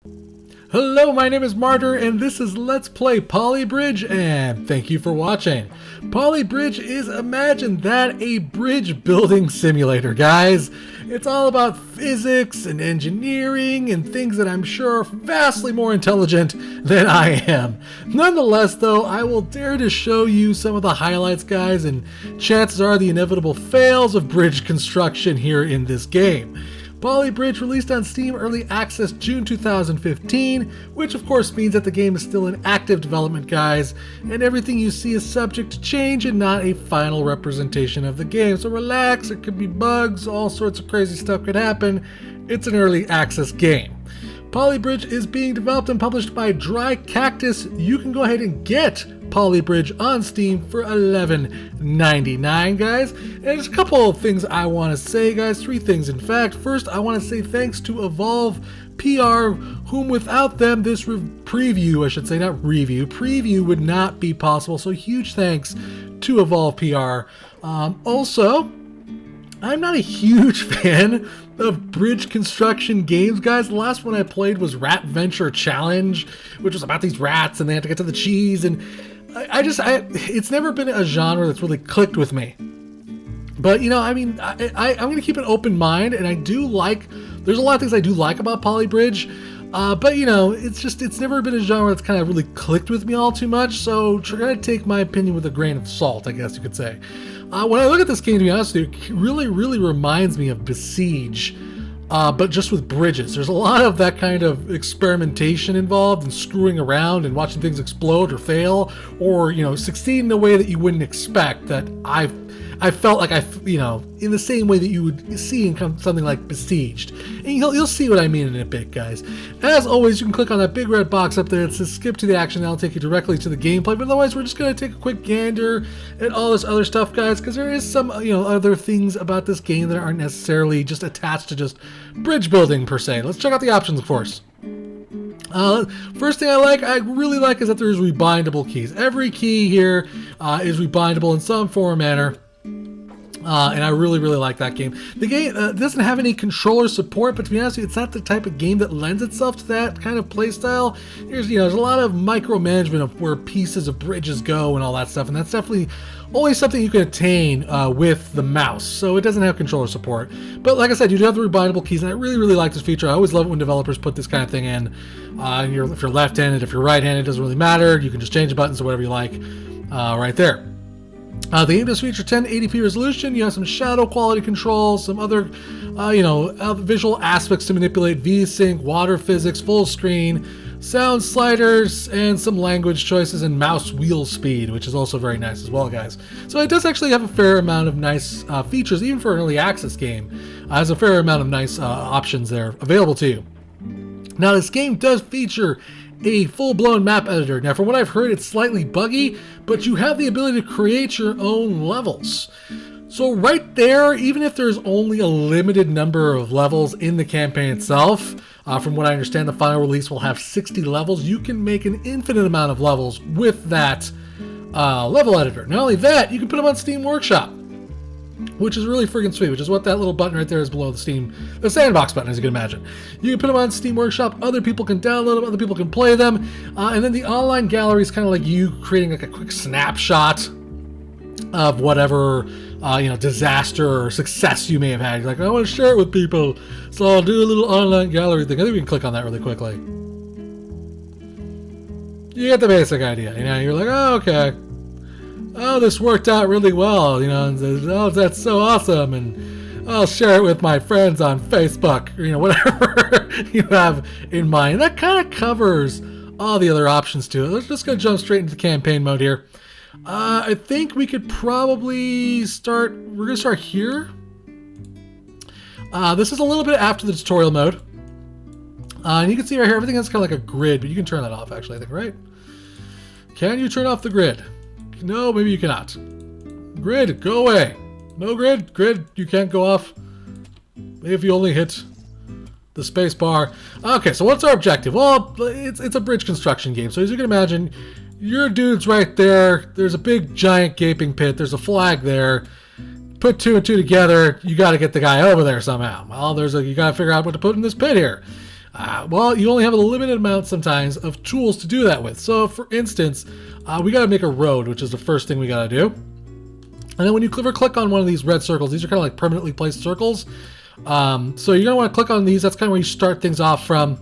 Hello, my name is Martyr, and this is Let's Play Bridge, and thank you for watching. Bridge is, imagine that, a bridge building simulator, guys. It's all about physics and engineering and things that I'm sure are vastly more intelligent than I am. Nonetheless, though, I will dare to show you some of the highlights, guys, and chances are the inevitable fails of bridge construction here in this game. Bridge released on Steam Early Access June 2015, which of course means that the game is still in active development, guys, and everything you see is subject to change and not a final representation of the game. So relax, it could be bugs, all sorts of crazy stuff could happen. It's an early access game. Bridge is being developed and published by Dry Cactus. You can go ahead and get Bridge on Steam for $11.99, guys. And there's a couple of things I want to say, guys. 3 things, in fact. First, I want to say thanks to Evolve PR, whom without them this preview, I should say, not review, preview would not be possible. So huge thanks to Evolve PR. Also, I'm not a huge fan of bridge construction games, guys. The last one I played was Rat Venture Challenge, which was about these rats and they had to get to the cheese, and it's never been a genre that's really clicked with me. But, you know, I mean, I'm going to keep an open mind, and there's a lot of things I do like about Bridge, but, you know, it's never been a genre that's kind of really clicked with me all too much, so try to take my opinion with a grain of salt, I guess you could say. When I look at this game, to be honest with you, it really reminds me of Besiege, but just with bridges. There's a lot of that kind of experimentation involved and screwing around and watching things explode or fail, or, you know, succeed in a way that you wouldn't expect, that I felt like in the same way that you would see in something like Besieged. And you'll see what I mean in a bit, guys. As always, you can click on that big red box up there that says skip to the action. That'll take you directly to the gameplay. But otherwise, we're just going to take a quick gander at all this other stuff, guys, because there is some, other things about this game that aren't necessarily just attached to just bridge building per se. Let's check out the options, of course. First thing I really like is that there's rebindable keys. Every key here is rebindable in some form or manner. And I really like that game. The game doesn't have any controller support, but to be honest with you, it's not the type of game that lends itself to that kind of play style. There's a lot of micromanagement of where pieces of bridges go and all that stuff, and that's definitely only something you can attain with the mouse, so it doesn't have controller support. But like I said, you do have the rebindable keys, and I really like this feature. I always love it when developers put this kind of thing in. If you're left-handed, if you're right-handed, it doesn't really matter. You can just change the buttons to whatever you like right there. The game does feature 1080p resolution. You have some shadow quality controls, some other, visual aspects to manipulate, V-Sync, water physics, full screen, sound sliders, and some language choices and mouse wheel speed, which is also very nice as well, guys. So it does actually have a fair amount of nice features, even for an early access game. There's a fair amount of nice options there available to you. Now, this game does feature a full-blown map editor. Now, from what I've heard, it's slightly buggy, but you have the ability to create your own levels. So right there, even if there's only a limited number of levels in the campaign itself, from what I understand, the final release will have 60 levels. You can make an infinite amount of levels with that level editor. Not only that, you can put them on Steam Workshop, which is really freaking sweet, which is what that little button right there is below the sandbox button, as you can imagine. You can put them on Steam Workshop, other people can download them, other people can play them, and then the online gallery is kind of like you creating like a quick snapshot of whatever, disaster or success you may have had. You're like, I want to share it with people, so I'll do a little online gallery thing. I think we can click on that really quickly. You get the basic idea, you're like, oh, okay. Oh, this worked out really well, and oh, that's so awesome, and I'll share it with my friends on Facebook, or, whatever you have in mind. That kind of covers all the other options to it. Let's just go jump straight into the campaign mode here. I think we could probably start, we're going to start here. This is a little bit after the tutorial mode. And you can see right here, everything is kind of like a grid, but you can turn that off actually, I think, right? Can you turn off the grid? No, maybe you cannot. Grid, go away. No grid? Grid, you can't go off. Maybe if you only hit the space bar. Okay, so what's our objective? Well, it's a bridge construction game. So as you can imagine, your dude's right there. There's a big, giant, gaping pit. There's a flag there. Put 2 and 2 together. You got to get the guy over there somehow. Well, you got to figure out what to put in this pit here. Well, you only have a limited amount sometimes of tools to do that with. So for instance, we got to make a road, which is the first thing we got to do. And then when you click on one of these red circles, these are kind of like permanently placed circles. So you're going to want to click on these. That's kind of where you start things off from.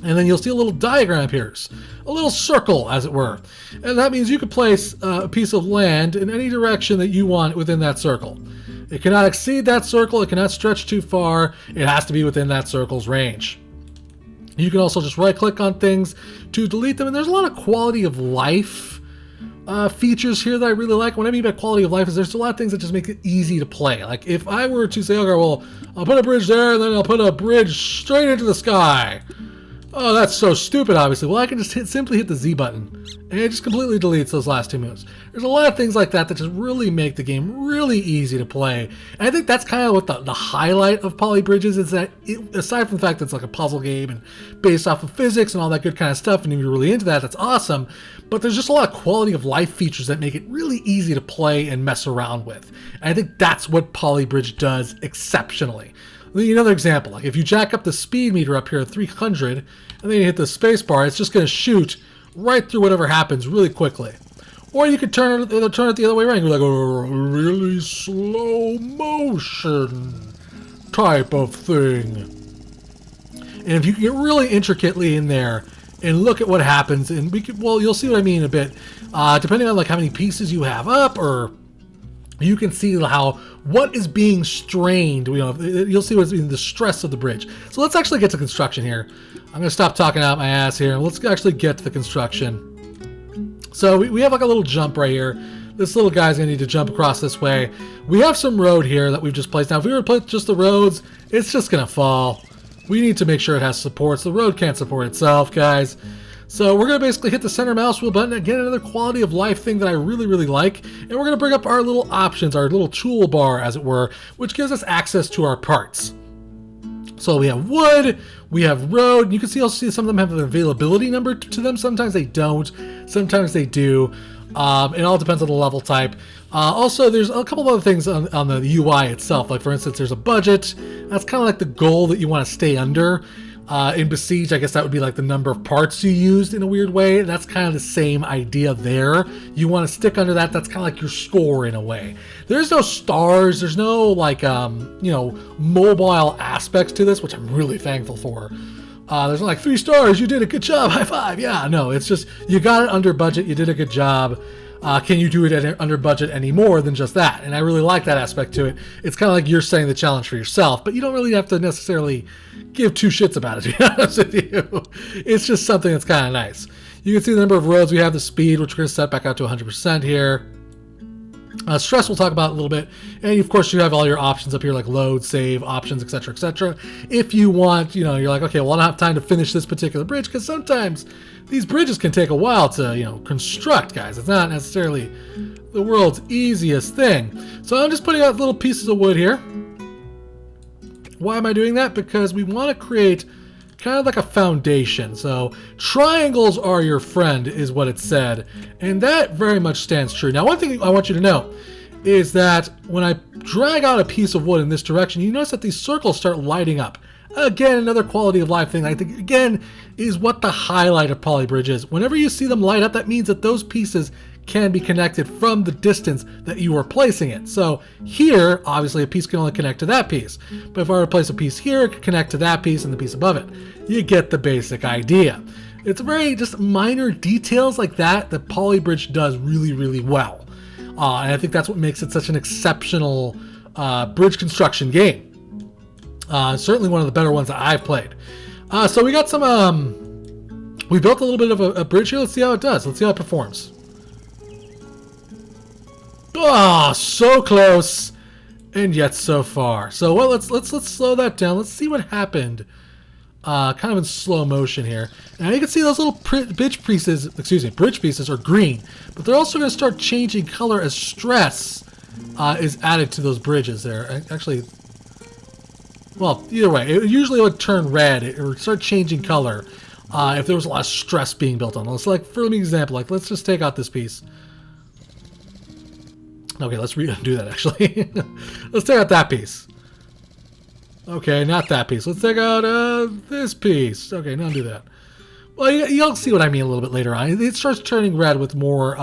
And then you'll see a little diagram appears, a little circle, as it were. And that means you can place a piece of land in any direction that you want within that circle. It cannot exceed that circle. It cannot stretch too far. It has to be within that circle's range. You can also just right-click on things to delete them. And there's a lot of quality of life features here that I really like. What I mean by quality of life is there's a lot of things that just make it easy to play. Like if I were to say, okay, well, I'll put a bridge there, and then I'll put a bridge straight into the sky. Oh, that's so stupid, obviously. Well, I can just simply hit the Z button, and it just completely deletes those last two moves. There's a lot of things like that that just really make the game really easy to play. And I think that's kind of what the highlight of Poly Bridges is, that aside from the fact that it's like a puzzle game and based off of physics and all that good kind of stuff, and if you're really into that, that's awesome. But there's just a lot of quality of life features that make it really easy to play and mess around with. And I think that's what Poly Bridge does exceptionally. Another example, like if you jack up the speed meter up here at 300 and then you hit the space bar, it's just going to shoot right through whatever happens really quickly. Or you could turn it the other way around. You're like a really slow motion type of thing. And if you can get really intricately in there and look at what happens, and you'll see what I mean a bit, depending on like how many pieces you have up, or you can see what is being strained. You'll see what's being the stress of the bridge. So let's actually get to construction here. I'm going to stop talking out my ass here, and let's actually get to the construction. So we have like a little jump right here. This little guy's going to need to jump across this way. We have some road here that we've just placed. Now, if we were to place just the roads, it's just going to fall. We need to make sure it has supports. The road can't support itself, guys. So we're going to basically hit the center mouse wheel button. Again, another quality of life thing that I really, really like. And we're going to bring up our little options, our little toolbar, as it were, which gives us access to our parts. So we have wood, we have road. You can also see some of them have an availability number to them. Sometimes they don't, sometimes they do. It all depends on the level type. Also, there's a couple of other things on the UI itself. Like, for instance, there's a budget. That's kind of like the goal that you want to stay under. In Besiege, I guess that would be like the number of parts you used in a weird way. That's kind of the same idea there. You want to stick under that. That's kind of like your score in a way. There's no stars. There's no like, mobile aspects to this, which I'm really thankful for. There's not like 3 stars. You did a good job. High five. Yeah, no, it's just you got it under budget. You did a good job. Can you do it under budget any more than just that? And I really like that aspect to it. It's kind of like you're setting the challenge for yourself, but you don't really have to necessarily give 2 shits about it, to be honest with you. It's just something that's kind of nice. You can see the number of roads. We have the speed, which we're going to set back out to 100% here. Stress we'll talk about a little bit. And of course you have all your options up here, like load, save, options, etc., etc. If you want, you're like, okay, well, I don't have time to finish this particular bridge, because sometimes these bridges can take a while to, construct, guys. It's not necessarily the world's easiest thing. So I'm just putting out little pieces of wood here. Why am I doing that? Because we want to create kind of like a foundation. So triangles are your friend is what it said, and that very much stands true. Now, one thing I want you to know is that when I drag out a piece of wood in this direction, you notice that these circles start lighting up. Again, another quality of life thing I think, again, is what the highlight of Poly Bridge is. Whenever you see them light up, that means that those pieces can be connected from the distance that you are placing it. So here, obviously, a piece can only connect to that piece. But if I were to place a piece here, it could connect to that piece and the piece above it. You get the basic idea. It's very just minor details like that that Poly Bridge does really, really well. And I think that's what makes it such an exceptional bridge construction game. Certainly one of the better ones that I've played. So we got some, we built a little bit of a bridge here. Let's see how it does. Let's see how it performs. Oh, so close, and yet so far. So well, let's slow that down. Let's see what happened. Kind of in slow motion here. Now you can see those little bridge pieces are green, but they're also going to start changing color as stress is added to those bridges there. Actually, well, either way, it usually would turn red. It would start changing color if there was a lot of stress being built on. Let's for an example, let's just take out this piece. Okay, let's do that, actually. Let's take out that piece. Okay, not that piece. Let's take out this piece. Okay, now do that. Well, you'll see what I mean a little bit later on. It starts turning red with more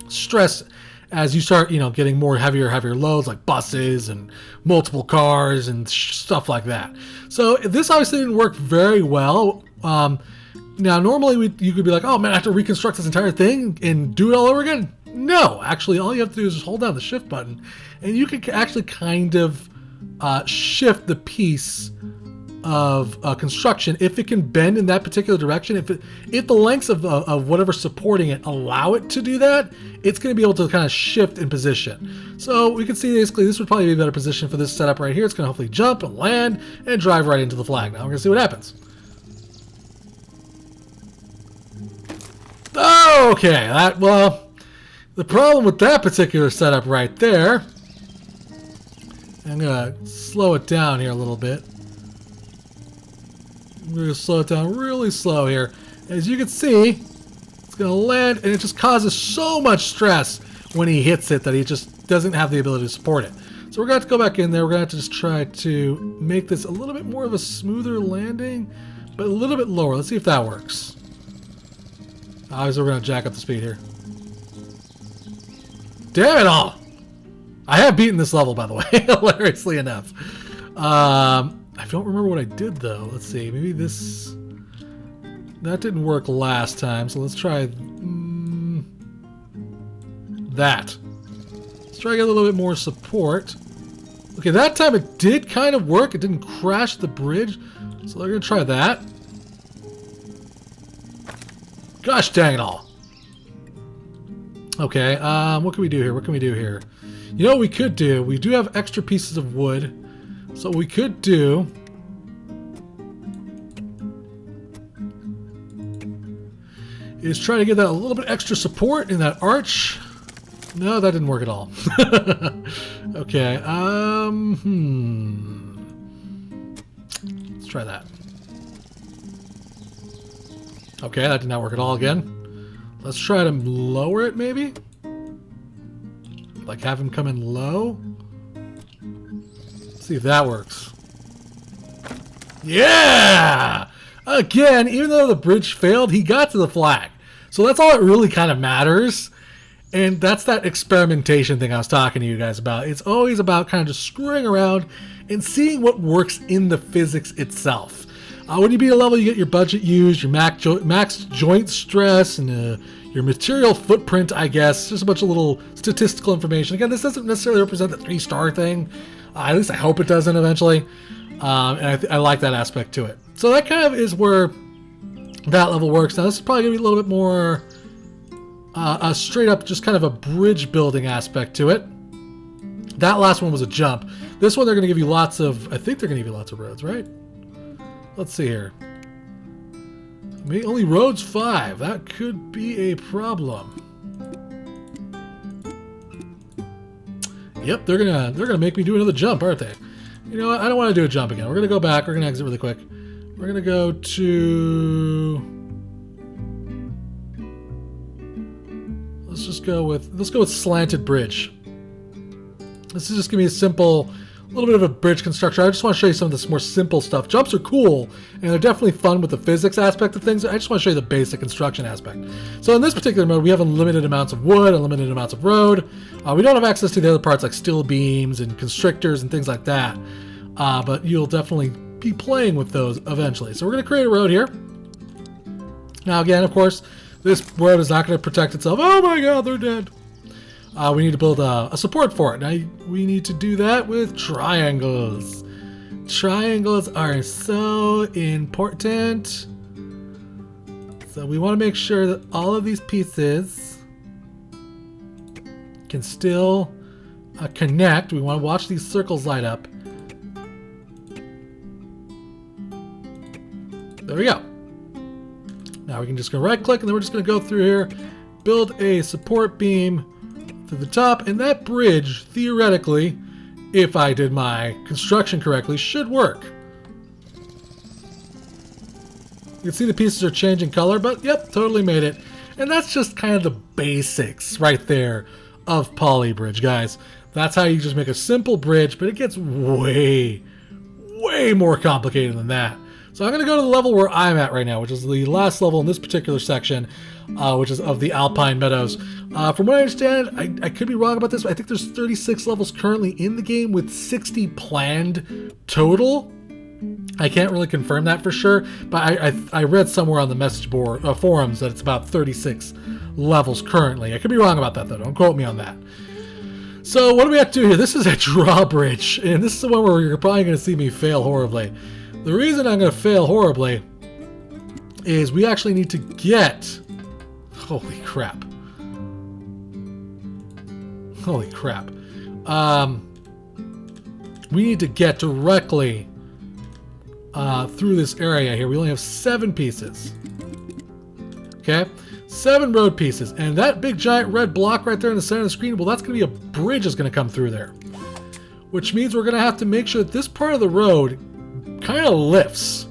stress as you start, getting more heavier loads like buses and multiple cars and stuff like that. So this obviously didn't work very well. Now, normally you could be like, oh man, I have to reconstruct this entire thing and do it all over again. No, actually, all you have to do is just hold down the shift button, and you can actually kind of shift the piece of construction if it can bend in that particular direction. If the lengths of whatever's supporting it allow it to do that, it's going to be able to kind of shift in position. So we can see basically this would probably be a better position for this setup right here. It's going to hopefully jump and land and drive right into the flag. Now we're going to see what happens. Okay, well, the problem with that particular setup right there, I'm going to slow it down here a little bit. I'm going to slow it down really slow here. As you can see, it's going to land, and it just causes so much stress when he hits it that he just doesn't have the ability to support it. So we're going to have to go back in there. We're going to have to just try to make this a little bit more of a smoother landing, but a little bit lower. Let's see if that works. Obviously, we're going to jack up the speed here. Damn it all! I have beaten this level, by the way, hilariously enough. I don't remember what I did, though. Let's see. Maybe this... That didn't work last time, so let's try... that. Let's try to get a little bit more support. Okay, that time it did kind of work. It didn't crash the bridge. So we're going to try that. Gosh dang it all. Okay, what can we do here? What can we do here? You know what we could do? We do have extra pieces of wood. So what we could do is try to get that a little bit extra support in that arch. No, that didn't work at all. Okay, let's try that. Okay, that did not work at all again. Let's try to lower it, maybe? Like, have him come in low? Let's see if that works. Yeah! Again, even though the bridge failed, he got to the flag. So that's all that really kind of matters. And that's that experimentation thing I was talking to you guys about. It's always about kind of just screwing around and seeing what works in the physics itself. When you beat a level, you get your budget used, your max joint stress, and your material footprint, I guess. Just a bunch of little statistical information. Again, this doesn't necessarily represent the 3-star thing. At least I hope it doesn't eventually. And I like that aspect to it. So that kind of is where that level works. Now, this is probably going to be a little bit more a straight up just kind of a bridge building aspect to it. That last one was a jump. This one, they're going to give you lots of... I think they're going to give you lots of roads, right? Let's see here. Only roads 5. That could be a problem. Yep, they're gonna make me do another jump, aren't they? You know what? I don't want to do a jump again. We're gonna go back. We're gonna exit really quick. We're gonna go to... Let's go with slanted bridge. This is just gonna be a simple... A little bit of a bridge construction. I just want to show you some of this more simple stuff. Jumps are cool, and they're definitely fun with the physics aspect of things. I just want to show you the basic construction aspect. So in this particular mode, we have unlimited amounts of wood, unlimited amounts of road. We don't have access to the other parts like steel beams and constrictors and things like that, but you'll definitely be playing with those eventually. So we're going to create a road here. Now again, of course, this road is not going to protect itself. Oh my god, they're dead. We need to build a support for it. Now, we need to do that with triangles. Triangles are so important. So we want to make sure that all of these pieces can still connect. We want to watch these circles light up. There we go. Now we can just go right click, and then we're just going to go through here, build a support beam to the top, and that bridge, theoretically, if I did my construction correctly, should work. You can see the pieces are changing color, but yep, totally made it. And that's just kind of the basics right there of Poly Bridge, guys. That's how you just make a simple bridge, but it gets way, way more complicated than that. So I'm going to go to the level where I'm at right now, which is the last level in this particular section, which is of the Alpine Meadows. From what I understand, I could be wrong about this, but I think there's 36 levels currently in the game with 60 planned total. I can't really confirm that for sure, but I read somewhere on the message board forums that it's about 36 levels currently. I could be wrong about that though, don't quote me on that. So what do we have to do here? This is a drawbridge, and this is the one where you're probably going to see me fail horribly. The reason I'm going to fail horribly is we actually need to get... Holy crap. Holy crap. We need to get directly through this area here. We only have 7 pieces. Okay? 7 road pieces. And that big giant red block right there in the center of the screen, well, that's going to be a bridge that's going to come through there. Which means we're going to have to make sure that this part of the road kind of lifts,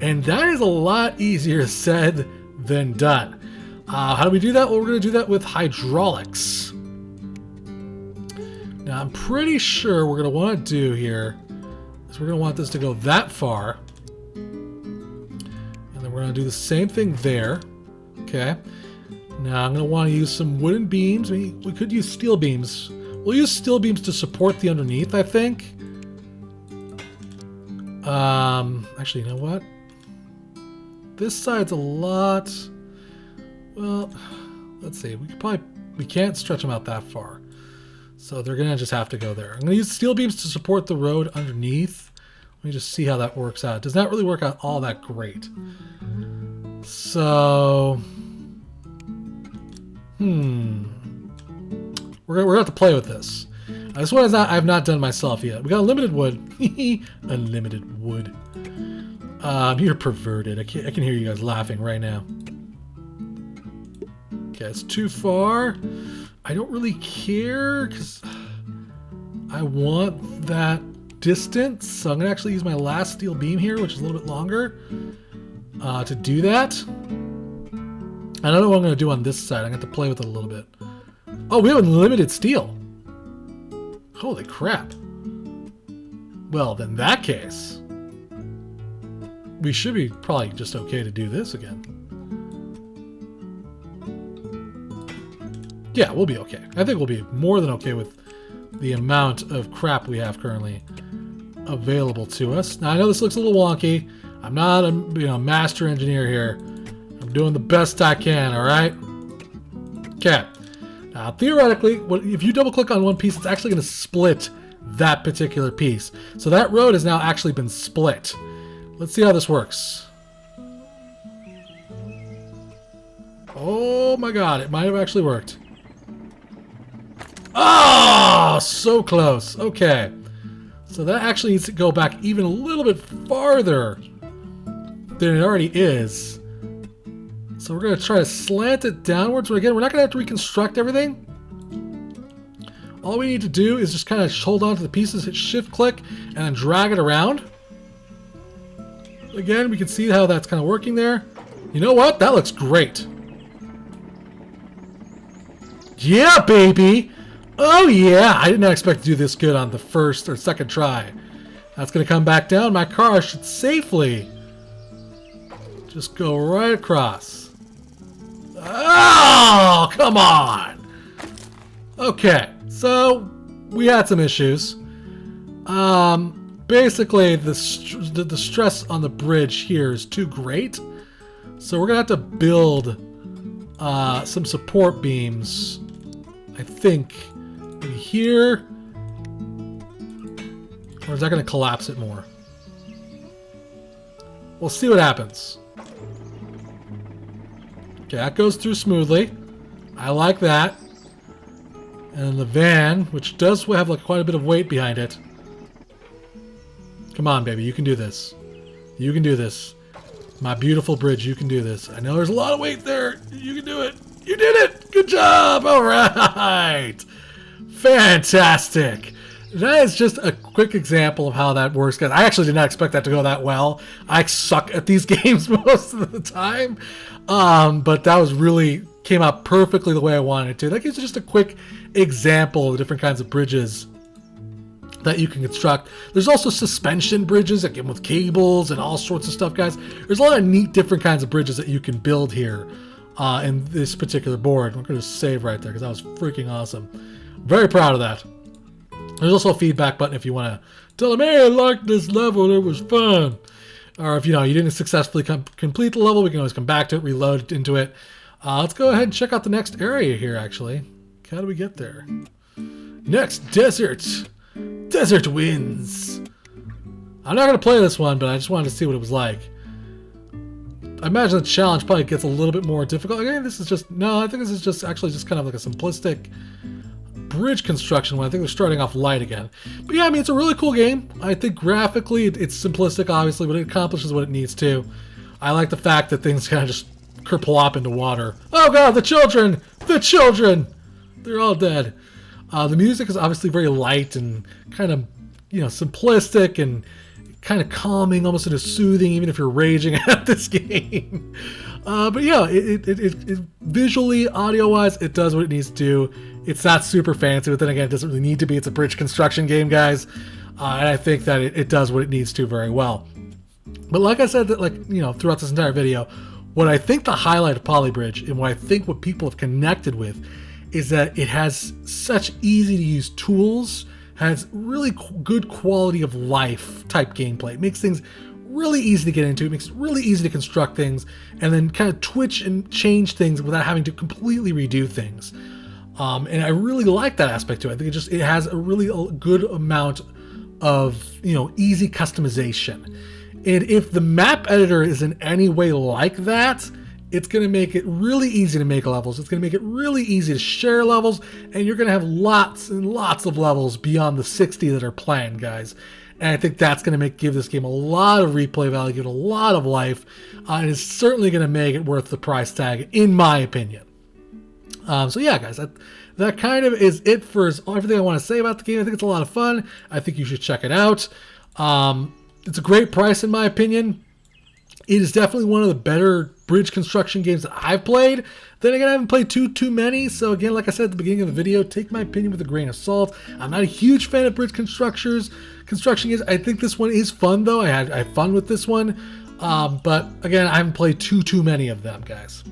and that is a lot easier said than done. How do we do that? Well, we're going to do that with hydraulics. Now, I'm pretty sure we're going to want to do here is we're going to want this to go that far, and then we're going to do the same thing there. Okay. Now, I'm going to want to use some wooden beams. We could use steel beams. We'll use steel beams to support the underneath, I think. Actually, you know what? This side's a lot... Well, let's see. We can't stretch them out that far. So they're going to just have to go there. I'm going to use steel beams to support the road underneath. Let me just see how that works out. It does not really work out all that great. So... We're going to have to play with this. This one is I have not done myself yet. We got unlimited wood. Unlimited wood. You're perverted. I can hear you guys laughing right now. Okay, it's too far. I don't really care because I want that distance. So I'm going to actually use my last steel beam here, which is a little bit longer, to do that. I don't know what I'm going to do on this side. I'm going to have to play with it a little bit. Oh, we have unlimited steel. Holy crap. Well, in that case, we should be probably just okay to do this again. Yeah, we'll be okay. I think we'll be more than okay with the amount of crap we have currently available to us. Now, I know this looks a little wonky. I'm not a master engineer here. I'm doing the best I can, all right? Okay. Now, theoretically, if you double-click on one piece, it's actually going to split that particular piece. So that road has now actually been split. Let's see how this works. Oh my god, it might have actually worked. Oh, so close. Okay. So that actually needs to go back even a little bit farther than it already is. So we're going to try to slant it downwards. But again, we're not going to have to reconstruct everything. All we need to do is just kind of hold on to the pieces, hit shift click, and then drag it around. Again, we can see how that's kind of working there. You know what? That looks great. Yeah, baby! Oh yeah! I did not expect to do this good on the first or second try. That's going to come back down. My car should safely just go right across. Oh, come on! Okay, so we had some issues. Basically, the stress on the bridge here is too great. So we're going to have to build some support beams, I think, maybe here. Or is that going to collapse it more? We'll see what happens. Okay, that goes through smoothly. I like that. And the van, which does have like quite a bit of weight behind it. Come on, baby, you can do this. You can do this. My beautiful bridge, you can do this. I know there's a lot of weight there. You can do it. You did it. Good job. All right. Fantastic. That is just a quick example of how that works, guys. I actually did not expect that to go that well. I suck at these games most of the time. But that was really came out perfectly the way I wanted it to. That gives you just a quick example of the different kinds of bridges that you can construct. There's also suspension bridges that come with cables and all sorts of stuff, guys. There's a lot of neat different kinds of bridges that you can build here in this particular board. I'm going to save right there because that was freaking awesome. I'm very proud of that. There's also a feedback button if you want to tell them, hey, I liked this level, it was fun. Or if you didn't successfully complete the level, we can always come back to it, reload into it. Let's go ahead and check out the next area here, actually. How do we get there? Next, desert. Desert wins. I'm not going to play this one, but I just wanted to see what it was like. I imagine the challenge probably gets a little bit more difficult. Again, this is just... No, I think this is just actually just kind of like a simplistic bridge construction one. I think they're starting off light again. But yeah, I mean, it's a really cool game. I think graphically it's simplistic, obviously, but it accomplishes what it needs to. I like the fact that things kind of just kerplop into water. Oh god, the children! The children! They're all dead. The music is obviously very light and kind of, simplistic and kind of calming, almost soothing, even if you're raging at this game. But yeah, it visually, audio-wise, it does what it needs to do. It's not super fancy, but then again, it doesn't really need to be. It's a bridge construction game, guys. And I think that it does what it needs to very well. But like I said, throughout this entire video, what I think the highlight of Polybridge and what people have connected with is that it has such easy to use tools, has really good quality of life type gameplay. It makes things really easy to get into. It makes it really easy to construct things and then kind of twitch and change things without having to completely redo things. And I really like that aspect to it. I think it has a really good amount of, easy customization. And if the map editor is in any way like that, it's going to make it really easy to make levels. It's going to make it really easy to share levels, and you're going to have lots and lots of levels beyond the 60 that are planned, guys. And I think that's going to give this game a lot of replay value, give it a lot of life, and it's certainly going to make it worth the price tag, in my opinion. So yeah, guys, that kind of is it for everything I want to say about the game. I think it's a lot of fun. I think you should check it out. It's a great price, in my opinion. It is definitely one of the better bridge construction games that I've played. Then again, I haven't played too many. So again, like I said at the beginning of the video, take my opinion with a grain of salt. I'm not a huge fan of bridge construction games. I think this one is fun, though. I had fun with this one. But again, I haven't played too many of them, guys.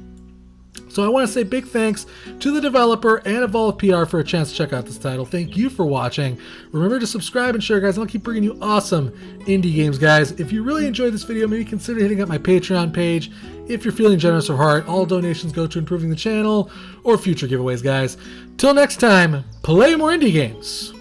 So I want to say big thanks to the developer and Evolve PR for a chance to check out this title. Thank you for watching. Remember to subscribe and share, guys, and I'll keep bringing you awesome indie games, guys. If you really enjoyed this video, maybe consider hitting up my Patreon page. If you're feeling generous of heart, all donations go to improving the channel or future giveaways, guys. Till next time, play more indie games.